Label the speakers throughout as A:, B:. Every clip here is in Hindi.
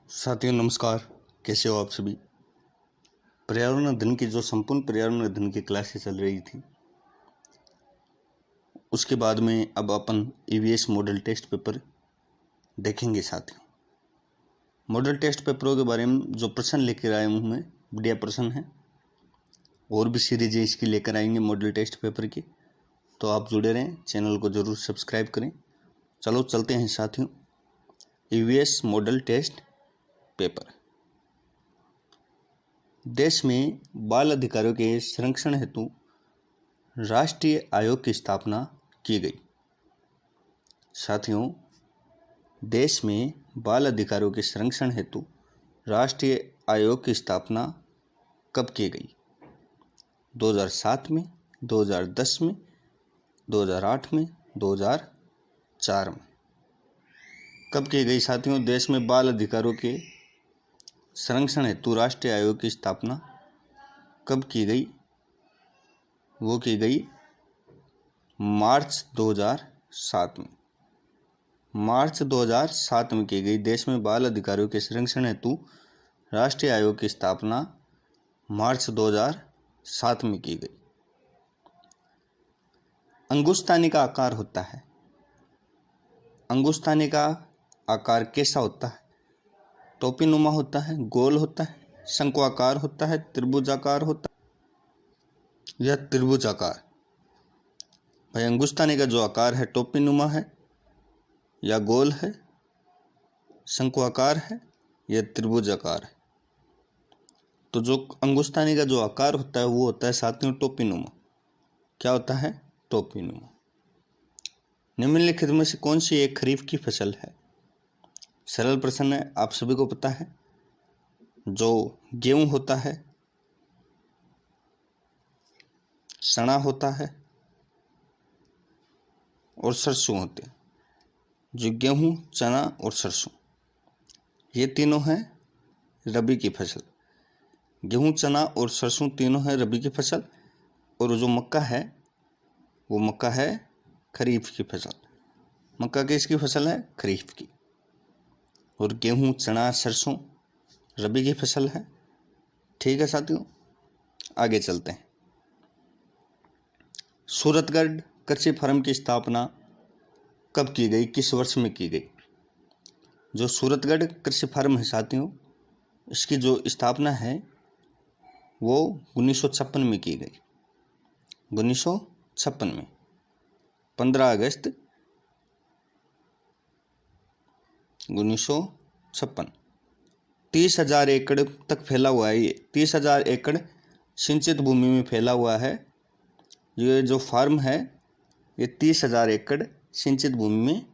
A: साथियों नमस्कार। कैसे हो आप सभी। पर्यावरण अध्ययन की जो संपूर्ण पर्यावरण अध्ययन की क्लासें चल रही थी, उसके बाद में अब अपन ईवीएस मॉडल टेस्ट पेपर देखेंगे। साथियों, मॉडल टेस्ट पेपरों के बारे में जो प्रश्न लेकर आया हूँ मैं, बढ़िया प्रश्न है। और भी सीरीज इसकी लेकर आएंगे मॉडल टेस्ट पेपर की, तो आप जुड़े रहें, चैनल को ज़रूर सब्सक्राइब करें। चलो चलते हैं साथियों, ईवीएस मॉडल टेस्ट पेपर। देश में बाल अधिकारों के संरक्षण हेतु राष्ट्रीय आयोग की स्थापना की गई। साथियों, देश में बाल अधिकारों के संरक्षण हेतु राष्ट्रीय आयोग की स्थापना कब की गई? 2007 में, 2010 में, 2008 में, 2004 में। कब की गई साथियों? देश में बाल अधिकारों के संरक्षण हेतु राष्ट्रीय आयोग की स्थापना कब की गई? वो की गई मार्च 2007 में। मार्च 2007 में की गई। देश में बाल अधिकारों के संरक्षण हेतु राष्ट्रीय आयोग की स्थापना मार्च 2007 में की गई। अंगुष्ठानी का आकार होता है। अंगुष्ठानी का आकार कैसा होता है? टोपीनुमा होता है, गोल होता है, शंक्वाकार होता है, त्रिभुजाकार होता है या त्रिभुजाकार? भाई, अंगुष्ठानी का जो आकार है टोपीनुमा है या गोल है, शंक्वाकार है या त्रिभुजाकार है? तो जो अंगुष्ठानी का जो आकार होता है वो होता है साथियों टोपीनुमा। क्या होता है? टोपीनुमा। निम्नलिखित में से कौन सी एक खरीफ की फसल है? सरल प्रश्न है, आप सभी को पता है। जो गेहूं होता है, चना होता है और सरसों होते हैं। जो गेहूं, चना और सरसों, ये तीनों हैं रबी की फसल। गेहूं, चना और सरसों तीनों हैं रबी की फसल। और जो मक्का है वो मक्का है खरीफ की फसल। मक्का किसकी फसल है? खरीफ की। और गेहूं, चना, सरसों रबी की फसल है। ठीक है साथियों, आगे चलते हैं। सूरतगढ़ कृषि फर्म की स्थापना कब की गई? किस वर्ष में की गई? जो सूरतगढ़ कृषि फर्म है साथियों, इसकी जो स्थापना है वो 1956 में की गई। 1956 में 15 अगस्त 1956। 30,000 एकड़ तक फैला हुआ है ये। 30,000 एकड़ सिंचित भूमि में फैला हुआ है। ये जो फार्म है ये 30,000 एकड़ सिंचित भूमि में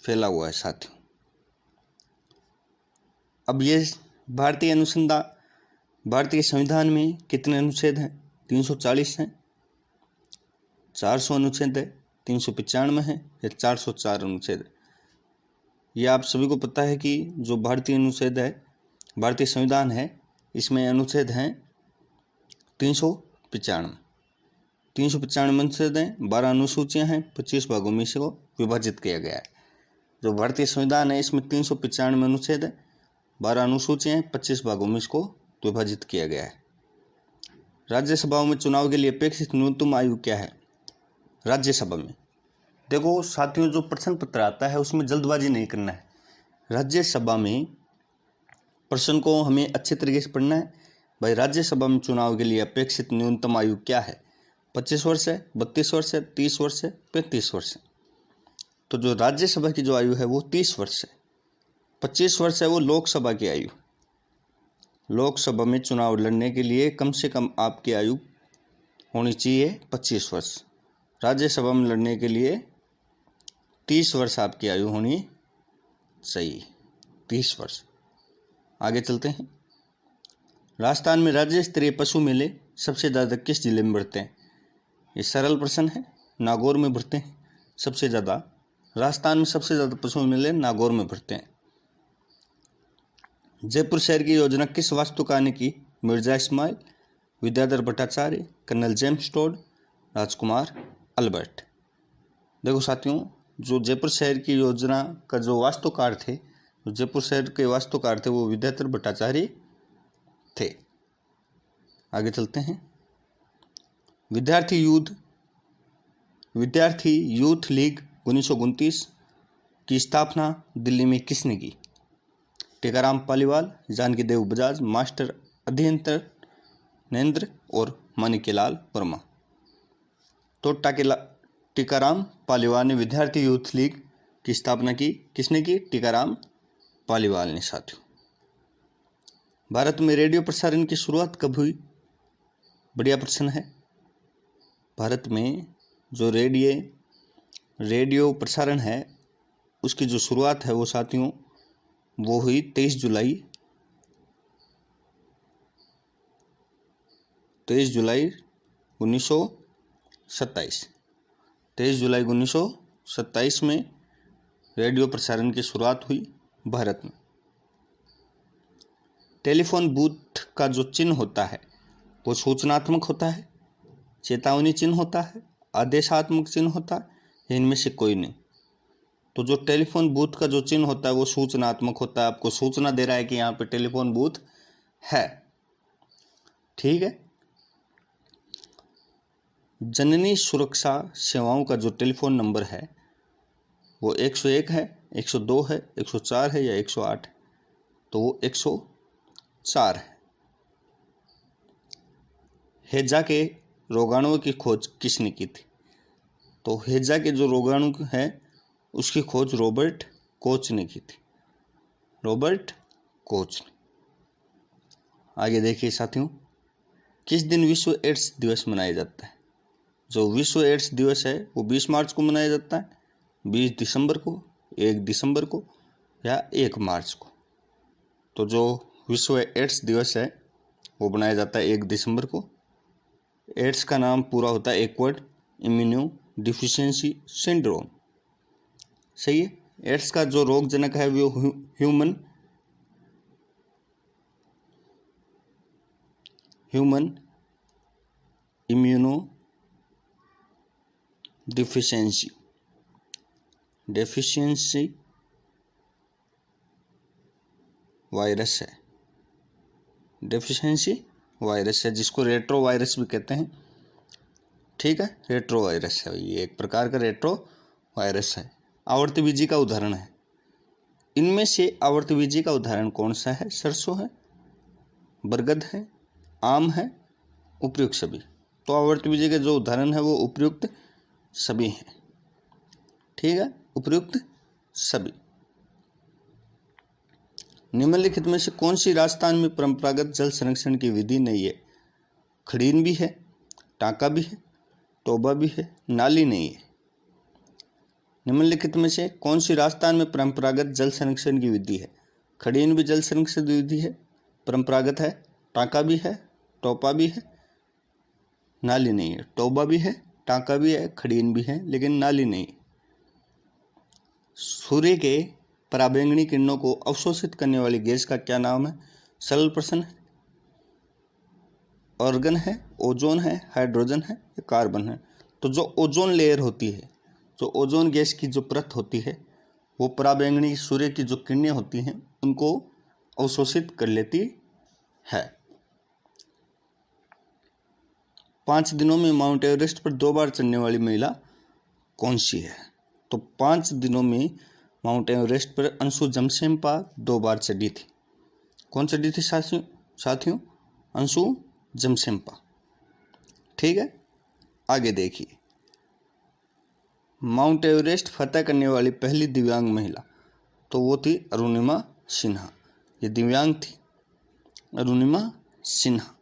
A: फैला हुआ है साथियों। अब ये भारतीय संविधान में कितने अनुच्छेद हैं? 340 हैं, 400 अनुच्छेद है, 395 है या 404 अनुच्छेद है? ये आप सभी को पता है कि जो भारतीय अनुच्छेद है, भारतीय संविधान है, इसमें अनुच्छेद हैं 395। 395 अनुच्छेद हैं, 12 अनुसूचियां हैं, 25 भागों में इसको विभाजित किया गया है। जो भारतीय संविधान है इसमें 395 अनुच्छेद है, 12 अनुसूचियां हैं, 25 भागों में इसको विभाजित किया गया है। राज्यसभाओं में चुनाव के लिए अपेक्षित न्यूनतम आयु क्या है? राज्यसभा में देखो साथियों, जो प्रश्न पत्र आता है उसमें जल्दबाजी नहीं करना है। राज्यसभा में प्रश्न को हमें अच्छे तरीके से पढ़ना है। भाई, राज्यसभा में चुनाव के लिए अपेक्षित न्यूनतम आयु क्या है? 25 वर्ष है, 32 वर्ष है, 30 वर्ष है, 35 वर्ष है? तो जो राज्यसभा की जो आयु है वो 30 वर्ष है। 25 वर्ष है वो लोकसभा की आयु। लोकसभा में चुनाव लड़ने के लिए कम से कम आपकी आयु होनी चाहिए 25 वर्ष। राज्यसभा में लड़ने के लिए 30 वर्ष आपकी आयु होनी चाहिए। 30 वर्ष। आगे चलते हैं। राजस्थान में राज्य स्तरीय पशु मेले सबसे ज़्यादा किस जिले में बढ़ते हैं? ये सरल प्रश्न है। नागौर में बढ़ते हैं सबसे ज़्यादा। राजस्थान में सबसे ज़्यादा पशु मेले नागौर में बढ़ते हैं। जयपुर शहर की योजना किस वास्तुकार ने की? Mirza Ismail, Vidyadhar Bhattacharya, colonel James Tod, राजकुमार अल्बर्ट। देखो साथियों, जो जयपुर शहर की योजना का जो वास्तुकार थे तो जयपुर शहर के वास्तुकार थे वो विद्याधर भट्टाचार्य थे। आगे चलते हैं। विद्यार्थी यूथ लीग 1929 की स्थापना दिल्ली में किसने की? टीकाराम पालीवाल, जानकी देव बजाज, मास्टर अध्ययन नरेंद्र और माणिक्यलाल वर्मा। तो टीकाराम पालीवाल ने विद्यार्थी यूथ लीग की स्थापना की। किसने की? टीकाराम पालीवाल ने। साथियों, भारत में रेडियो प्रसारण की शुरुआत कब हुई? बढ़िया प्रश्न है। भारत में जो रेडियो प्रसारण है उसकी जो शुरुआत है वो साथियों वो हुई 23 जुलाई 1927। 23 जुलाई 1927 में रेडियो प्रसारण की शुरुआत हुई भारत में। टेलीफोन बूथ का जो चिन्ह होता है वो सूचनात्मक होता है, चेतावनी चिन्ह होता है, आदेशात्मक चिन्ह होता है, इनमें से कोई नहीं। तो जो टेलीफोन बूथ का जो चिन्ह होता है वो सूचनात्मक होता है, आपको सूचना दे रहा है कि यहाँ पे टेलीफोन बूथ है। ठीक है। जननी सुरक्षा सेवाओं का जो टेलीफोन नंबर है वो 101 है, 102 है, 104 है या 108 है? तो वो 104 है। हैजा के रोगाणुओं की खोज किसने की थी? तो हैजा के जो रोगाणु है उसकी खोज रॉबर्ट कोच ने की थी। रॉबर्ट कोच ने। आगे देखिए साथियों, किस दिन विश्व एड्स दिवस मनाया जाता है? जो विश्व एड्स दिवस है वो 20 मार्च को मनाया जाता है, 20 दिसंबर को, 1 दिसंबर को या 1 मार्च को। तो जो विश्व एड्स दिवस है वो मनाया जाता है 1 दिसंबर को। एड्स का नाम पूरा होता है एक्वायर्ड इम्यूनो डिफिशियंसी सिंड्रोम। सही है। एड्स का जो रोगजनक है वो ह्यूमन इम्यूनो डिफिशियंसी वायरस है। डेफिशिएंसी वायरस है जिसको रेट्रो वायरस भी कहते हैं। ठीक है, रेट्रो वायरस है, ये एक प्रकार का रेट्रो वायरस है। आवर्तबीजी का उदाहरण है। इनमें से आवर्तबीजी का उदाहरण कौन सा है? सरसों है, बरगद है, आम है, उपयुक्त सभी। तो आवर्तबीजी के जो उदाहरण है वो उपयुक्त सभी हैं। ठीक है, उपयुक्त सभी। निम्नलिखित में से कौन सी राजस्थान में परंपरागत जल संरक्षण की विधि नहीं है? खड़ीन भी है, टांका भी है, टोबा भी है, नाली नहीं है। निम्नलिखित में से कौन सी राजस्थान में परंपरागत जल संरक्षण की विधि है? खड़ीन भी जल संरक्षण विधि है, परंपरागत है, टांका भी है, टोपा भी है, नाली नहीं है। टोबा भी है, टांका भी है, खड़ीन भी है, लेकिन नाली नहीं। सूर्य के पराबैंगनी किरणों को अवशोषित करने वाली गैस का क्या नाम है? सरल प्रश्न है। ऑर्गन है, ओजोन है, हाइड्रोजन है या कार्बन है? तो जो ओजोन लेयर होती है, जो ओजोन गैस की जो परत होती है वो पराबैंगनी सूर्य की जो किरणें होती हैं उनको अवशोषित कर लेती है। 5 दिनों में माउंट एवरेस्ट पर 2 बार चढ़ने वाली महिला कौन सी है? तो 5 दिनों में माउंट एवरेस्ट पर अंशु जमशेंपा 2 बार चढ़ी थी। कौन चढ़ी थी साथियों? अंशु जमशेंपा। ठीक है, आगे देखिए। माउंट एवरेस्ट फतह करने वाली पहली दिव्यांग महिला, तो वो थी अरुणिमा सिन्हा। ये दिव्यांग थी, अरुणिमा सिन्हा।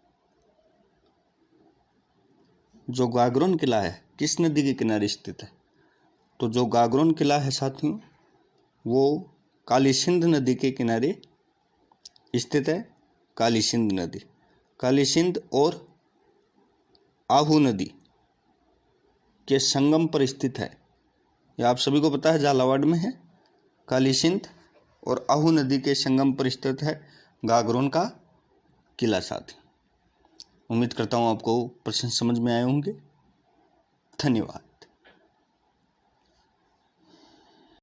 A: जो गागरोन किला है किस नदी के किनारे स्थित है? तो जो गागरोन किला है साथियों वो काली सिंध नदी के किनारे स्थित है। काली सिंध नदी, काली सिंध और आहू नदी के संगम पर स्थित है। यह आप सभी को पता है, झालावाड़ में है। काली सिंध और आहू नदी के संगम पर स्थित है गागरोन का किला। साथी, उम्मीद करता हूँ आपको प्रश्न समझ में आए होंगे। धन्यवाद।